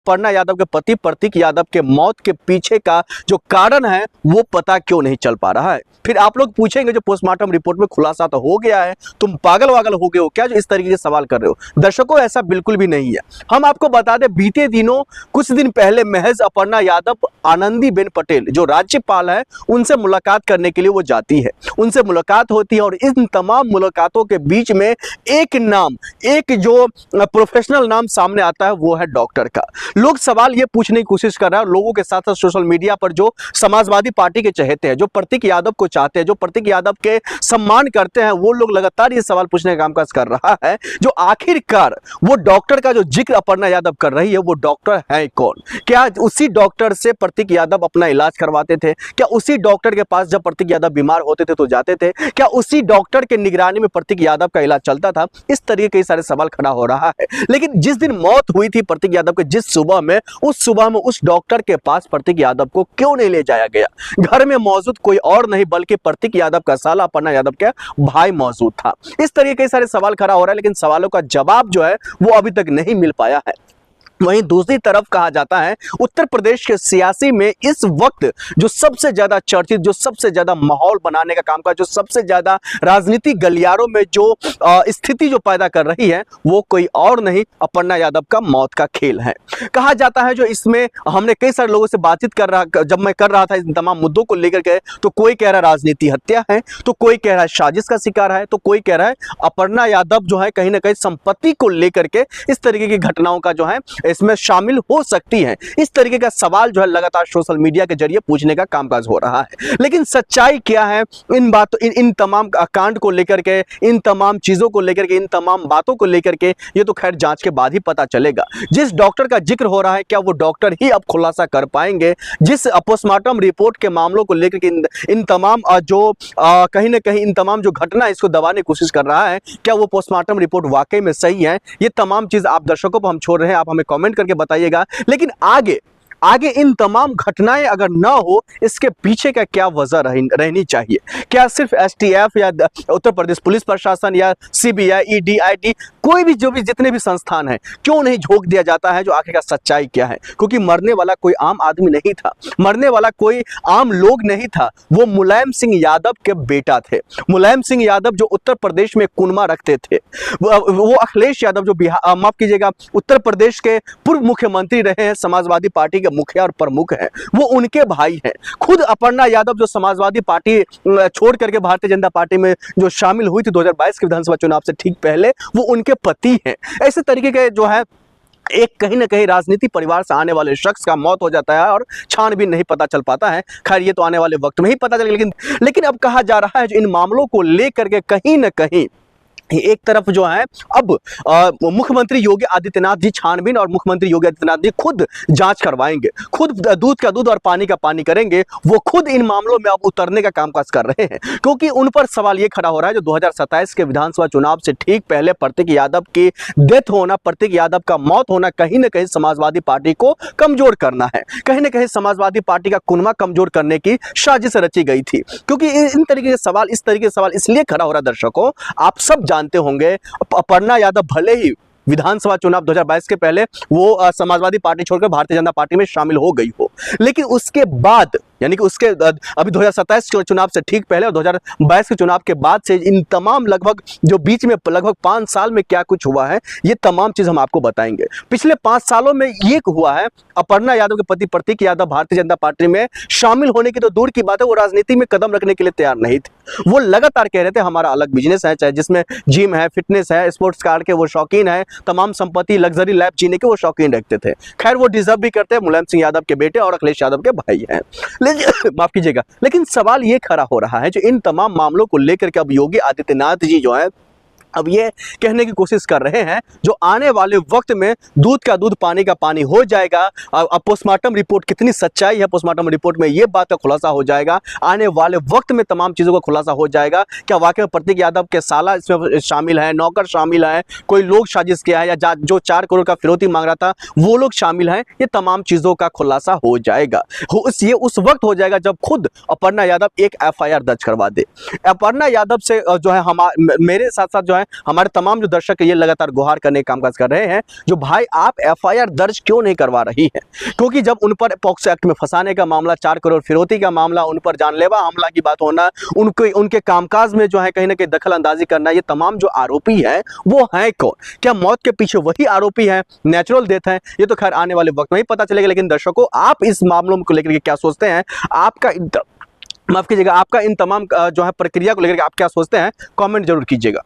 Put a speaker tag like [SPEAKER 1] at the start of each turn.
[SPEAKER 1] अपर्णा यादव के पति प्रतीक यादव के मौत के पीछे का जो कारण है वो पता क्यों नहीं चल पा रहा है। फिर आप लोग पूछेंगे जो पोस्टमार्टम रिपोर्ट में खुलासा तो हो गया है, तुम पागल वागल हो गए हो क्या जो इस तरीके के सवाल कर रहे हो। दर्शकों, ऐसा बिल्कुल भी नहीं है। हम आपको बता दें, बीते दिनों कुछ दिन पहले महज अपर्णा यादव आनंदीबेन पटेल जो राज्यपाल है उनसे मुलाकात करने के लिए वो जाती है, उनसे मुलाकात होती है और इन तमाम मुलाकातों के बीच में एक नाम, एक जो प्रोफेशनल नाम सामने आता है वो है डॉक्टर का। लोग सवाल ये पूछने की कोशिश कर रहे हैं लोगों के साथ साथ सोशल मीडिया पर जो समाजवादी पार्टी के चहेते हैं, जो प्रतीक यादव को चाहते हैं, जो प्रतीक यादव के सम्मान करते हैं, वो लोग लगातार ये सवाल पूछने का कामकाज कर रहा है जो आखिरकार वो डॉक्टर का जो जिक्र अपर्णा यादव कर रही है वो डॉक्टर है कौन। क्या उसी डॉक्टर से प्रतीक यादव अपना इलाज करवाते थे? क्या उसी डॉक्टर के पास जब प्रतीक यादव बीमार होते थे तो जाते थे? क्या उसी डॉक्टर के निगरानी में प्रतीक यादव का इलाज चलता था? इस तरीके के सारे सवाल खड़ा हो रहा है। लेकिन जिस दिन मौत हुई थी प्रतीक यादव के, जिस सुबह में, उस सुबह में उस डॉक्टर के पास प्रतीक यादव को क्यों नहीं ले जाया गया? घर में मौजूद कोई और नहीं बल्कि प्रतीक यादव का साला अपर्णा यादव के भाई मौजूद था। इस तरीके के सारे सवाल खड़ा हो रहा है, लेकिन सवालों का जवाब जो है वो अभी तक नहीं मिल पाया है। वहीं दूसरी तरफ कहा जाता है उत्तर प्रदेश के सियासी में इस वक्त जो सबसे ज्यादा चर्चित, जो सबसे ज्यादा माहौल बनाने का काम का, जो सबसे ज्यादा राजनीतिक गलियारों में जो स्थिति जो पैदा कर रही है वो कोई और नहीं अपर्णा यादव का मौत का खेल है। कहा जाता है जो इसमें हमने कई सारे लोगों से बातचीत जब मैं कर रहा था इन तमाम मुद्दों को लेकर के, तो कोई कह रहा है राजनीति हत्या है, तो कोई कह रहा है साजिश का शिकार है, तो कोई कह रहा है अपर्णा यादव जो है कहीं ना कहीं संपत्ति को लेकर के इस तरीके की घटनाओं का जो है इसमें शामिल हो सकती है। इस तरीके का सवाल जो है लगातार सोशल मीडिया के जरिए पूछने का कामकाज हो रहा है। लेकिन सच्चाई क्या है इन बातों, इन तमाम कांड को लेकर के, इन तमाम चीजों को लेकर के, इन तमाम बातों को लेकर के, ये तो खैर जांच के बाद ही पता चलेगा। जिस डॉक्टर का जिक्र हो रहा है क्या वो डॉक्टर ही अब खुलासा कर पाएंगे? जिस पोस्टमार्टम रिपोर्ट के मामलों को लेकर के इन तमाम जो कहीं ना कहीं इन तमाम जो घटना इसको दबाने की कोशिश कर रहा है, क्या वो पोस्टमार्टम रिपोर्ट वाकई में सही है? ये तमाम चीज आप दर्शकों पर हम छोड़ रहे हैं, आप हमें कमेंट करके बताइएगा। लेकिन आगे इन तमाम घटनाएं अगर ना हो, इसके पीछे का क्या वजह रहनी चाहिए? क्या सिर्फ एसटीएफ या उत्तर प्रदेश पुलिस प्रशासन या सीबीआई, ईडी, आईटी, कोई भी जो भी जितने भी संस्थान हैं, क्यों नहीं झोंक दिया जाता है जो आखिर का सच्चाई क्या है? क्योंकि मरने वाला कोई आम आदमी नहीं था, मरने वाला कोई आम लोग नहीं था, वो मुलायम सिंह यादव के बेटा थे। मुलायम सिंह यादव जो उत्तर प्रदेश में कुनमा रखते थे, वो अखिलेश यादव जो बिहार, माफ कीजिएगा, उत्तर प्रदेश के पूर्व मुख्यमंत्री रहे हैं, समाजवादी पार्टी के मुखिया और प्रमुख हैं, वो उनके भाई हैं। खुद अपर्णा यादव जो समाजवादी पार्टी छोड़ करके भारतीय जनता पार्टी में जो शामिल हुई थी 2022 के विधानसभा चुनाव से ठीक पहले, वो उनके पति हैं। ऐसे तरीके के जो है एक कहीं ना कहीं राजनीति परिवार से आने वाले शख्स का मौत हो जाता है और छानबीन नहीं पता चल पाता है। खैर ये तो आने वाले वक्त में ही पता चलेगा, लेकिन अब कहा जा रहा है जो इन मामलों को लेकर के कहीं ना कहीं एक तरफ जो है अब मुख्यमंत्री योगी आदित्यनाथ जी छानबीन और मुख्यमंत्री योगी आदित्यनाथ जी खुद जांच करवाएंगे, खुद दूध का दूध और पानी का पानी करेंगे। वो खुद इन मामलों में अब उतरने का कामकाज कर रहे हैं, क्योंकि उन पर सवाल ये खड़ा हो रहा है जो 2027 के विधानसभा चुनाव से ठीक पहले प्रतीक यादव की डेथ होना, प्रतीक यादव का मौत होना कहीं ना कहीं समाजवादी पार्टी को कमजोर करना है, कहीं ना कहीं समाजवादी पार्टी का कुनमा कमजोर करने की साजिश रची गई थी। क्योंकि इन तरीके के सवाल, इस तरीके के सवाल इसलिए खड़ा हो रहा है दर्शकों, आप सब जानते होंगे अपर्णा यादव भले ही विधानसभा चुनाव 2022 के पहले वो समाजवादी पार्टी छोड़कर भारतीय जनता पार्टी में शामिल हो गई हो, लेकिन उसके बाद यानी कि उसके अभी 2027 के चुनाव से ठीक पहले और 2022 के चुनाव के बाद से इन तमाम लगभग जो बीच में लगभग 5 साल में क्या कुछ हुआ है, ये तमाम चीज हम आपको बताएंगे। पिछले 5 सालों में ये हुआ है, अपर्णा यादव के पति प्रतीक यादव भारतीय जनता पार्टी में शामिल होने की तो दूर की बात है, वो राजनीति में कदम रखने के लिए तैयार नहीं थे। वो लगातार कह रहे थे हमारा अलग बिजनेस है, चाहे जिसमें जिम है, फिटनेस है, स्पोर्ट्स कार के वो शौकीन है, तमाम संपत्ति लग्जरी लाइफ जीने के वो शौकीन रखते थे। खैर वो डिजर्व भी करते हैं, मुलायम सिंह यादव के बेटे और अखिलेश यादव के भाई हैं। माफ कीजिएगा, लेकिन सवाल ये खड़ा हो रहा है जो इन तमाम मामलों को लेकर के अब योगी आदित्यनाथ जी जो है अब ये कहने की कोशिश कर रहे हैं जो आने वाले वक्त में दूध का दूध पानी का पानी हो जाएगा। अब पोस्टमार्टम रिपोर्ट कितनी सच्चाई है, पोस्टमार्टम रिपोर्ट में ये बात का खुलासा हो जाएगा। आने वाले वक्त में तमाम चीज़ों का खुलासा हो जाएगा। क्या वाकई में प्रतीक यादव के साला इसमें शामिल है, नौकर शामिल है, कोई लोग साजिश किया है, या जो 4 करोड़ का फिरौती मांग रहा था वो लोग शामिल हैं, ये तमाम चीज़ों का खुलासा हो जाएगा। ये उस वक्त हो जाएगा जब खुद अपर्णा यादव एक FIR दर्ज करवा दे। अपर्णा यादव से जो है मेरे साथ साथ जो है हमारे तमाम जो दर्शक ये लगातार गुहार करने का कामकाज कर रहे हैं, जो भाई आप एफआईआर दर्ज क्यों नहीं करवा रही है, क्योंकि जब उन पर पॉक्सो एक्ट में फंसाने का मामला, 4 करोड़ फिरौती का मामला, उन पर जानलेवा हमला की बात होना, उनके कामकाज में जो है कहीं ना कहीं दखल अंदाजी करना, ये तमाम जो आरोपी है वो है कौन? क्या मौत के पीछे वही आरोपी है, नेचुरल डेथ है? ये तो खैर आने वाले वक्त में ही पता चलेगा। लेकिन दर्शकों, आप इस मामलों को लेकर के क्या सोचते हैं? आपका माफ कीजिएगा, आपका इन तमाम जो है प्रक्रिया को लेकर के आप क्या सोचते हैं? कमेंट जरूर कीजिएगा।